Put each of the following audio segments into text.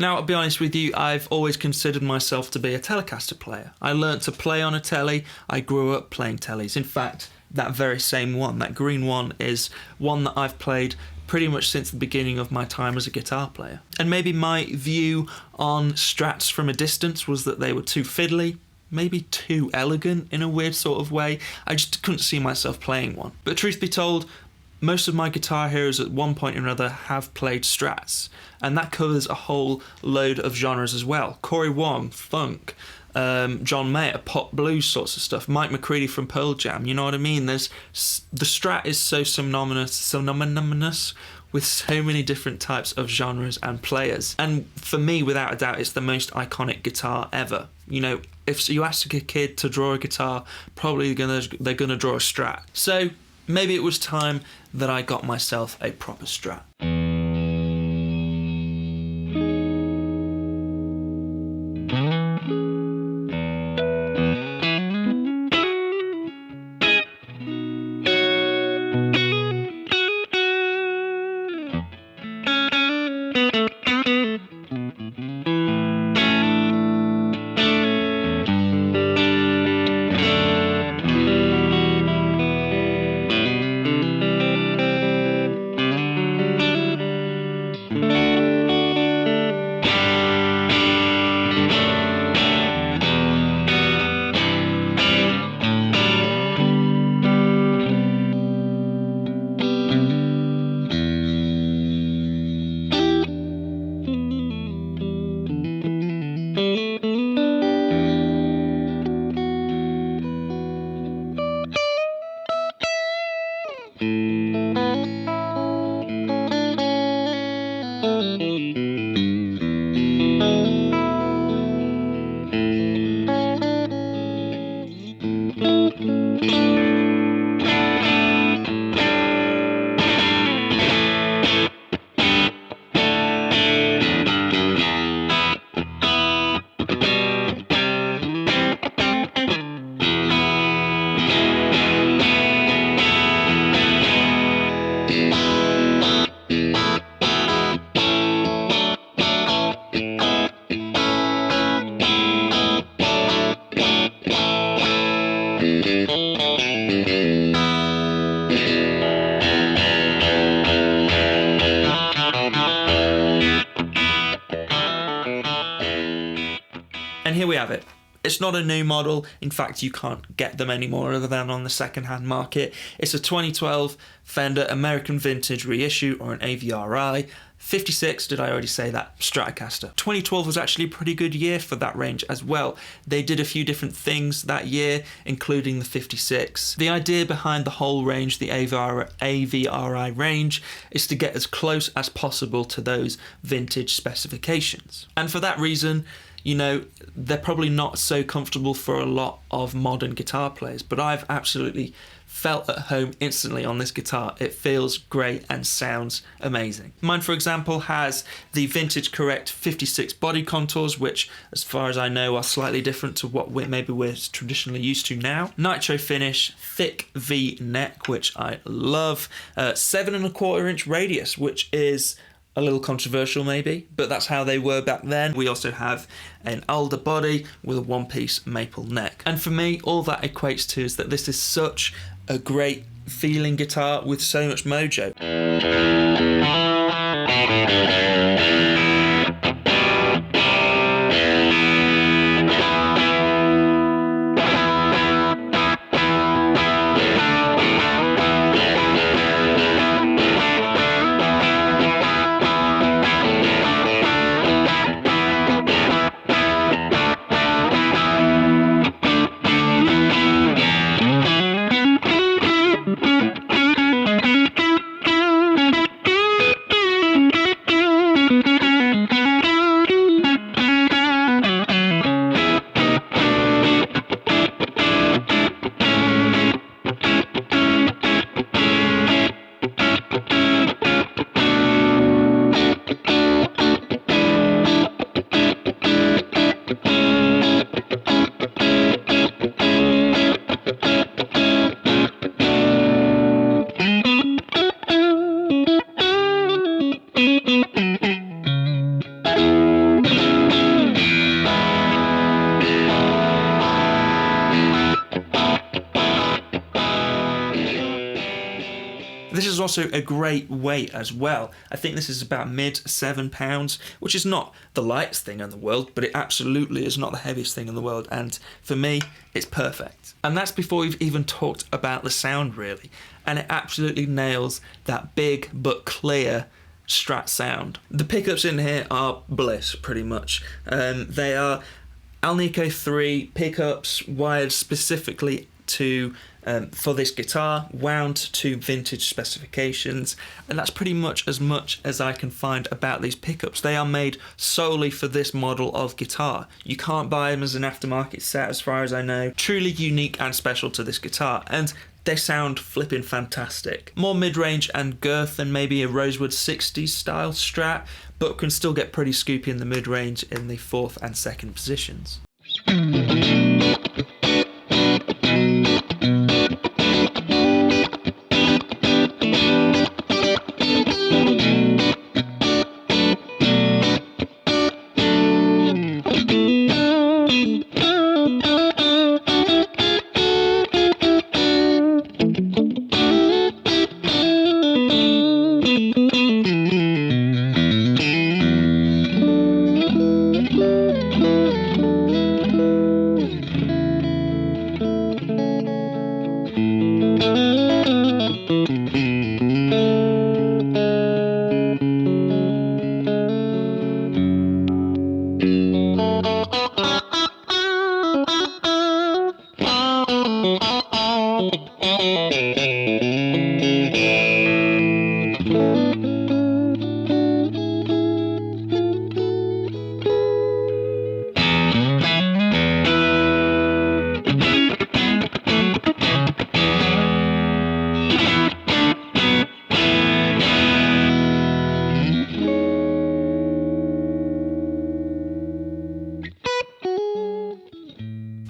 Now, I'll be honest with you, I've always considered myself to be a Telecaster player. I learnt to play on a telly, I grew up playing tellies. In fact, that very same one, that green one, is one that I've played pretty much since the beginning of my time as a guitar player. And maybe my view on Strats from a distance was that they were too fiddly, maybe too elegant in a weird sort of way. I just couldn't see myself playing one. But truth be told, most of my guitar heroes at one point or another have played Strats, and that covers a whole load of genres as well. Corey Wong, funk, John Mayer, pop blues sorts of stuff, Mike McCready from Pearl Jam, you know what I mean? The Strat is so synonymous with so many different types of genres and players. And for me, without a doubt, it's the most iconic guitar ever. You know, if you ask a kid to draw a guitar, probably they're gonna draw a Strat. So maybe it was time that I got myself a proper Strat. And here we have it. It's not a new model. In fact, you can't get them anymore other than on the second-hand market. It's a 2012 Fender American Vintage reissue, or an AVRI. 56, did I already say that? Stratocaster. 2012 was actually a pretty good year for that range as well. They did a few different things that year, including the 56. The idea behind the whole range, the AVRI range, is to get as close as possible to those vintage specifications. And for that reason, you know, they're probably not so comfortable for a lot of modern guitar players, but I've absolutely felt at home instantly on this guitar. It feels great and sounds amazing. Mine, for example, has the vintage correct 56 body contours, which, as far as I know, are slightly different to what maybe we're traditionally used to now. Nitro finish, thick V neck, which I love. 7¼ inch radius, which is a little controversial maybe, but that's how they were back then. We also have an Alder body with a one-piece maple neck. And for me, all that equates to is that this is such a great feeling guitar with so much mojo. also a great weight as well. I think this is about mid £7, which is not the lightest thing in the world, but it absolutely is not the heaviest thing in the world, and for me, it's perfect. And that's before we've even talked about the sound, really, and it absolutely nails that big but clear Strat sound. The pickups in here are bliss, pretty much. They are Alnico 3 pickups wired specifically to for this guitar, wound to vintage specifications, and that's pretty much as I can find about these pickups. They are made solely for this model of guitar. You can't buy them as an aftermarket set, as far as I know. Truly unique and special to this guitar, and they sound flipping fantastic. More mid-range and girth than maybe a Rosewood 60s style Strat, but can still get pretty scoopy in the mid-range in the 4th and 2nd positions.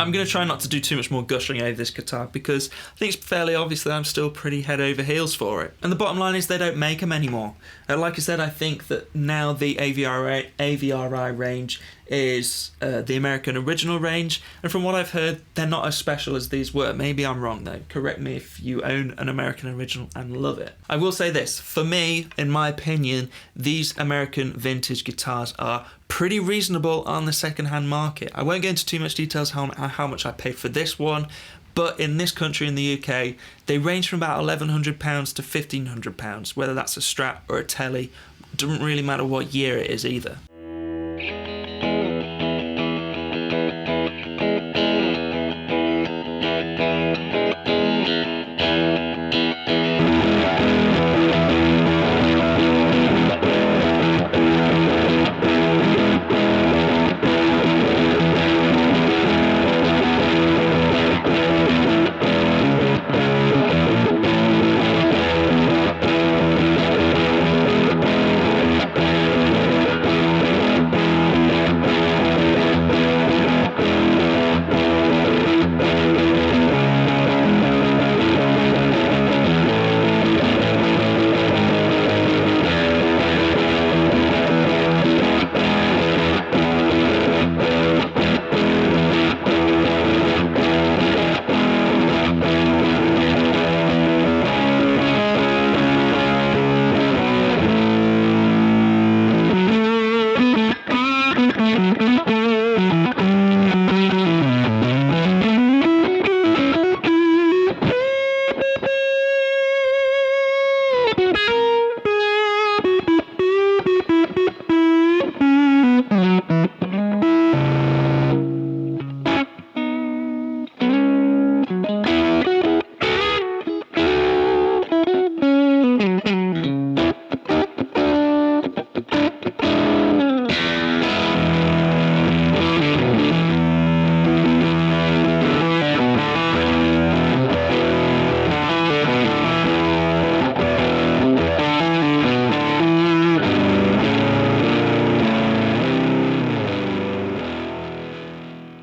I'm going to try not to do too much more gushing over this guitar because I think it's fairly obvious that I'm still pretty head over heels for it. And the bottom line is they don't make them anymore. Like I said, I think that now the AVRI range is the American original range, and from what I've heard, they're not as special as these were. Maybe I'm wrong though. Correct me if you own an American original and love it. I will say this, for me, in my opinion, these American vintage guitars are pretty reasonable on the second-hand market. I won't go into too much details how much I paid for this one, but in this country, in the UK, they range from about £1,100 to £1,500, whether that's a Strat or a Tele. Doesn't really matter what year it is either.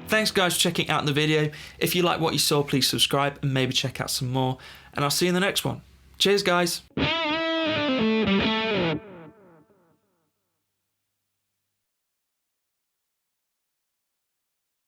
Thanks guys for checking out the video. If you like what you saw, please subscribe and maybe check out some more. And I'll see you in the next one. Cheers guys.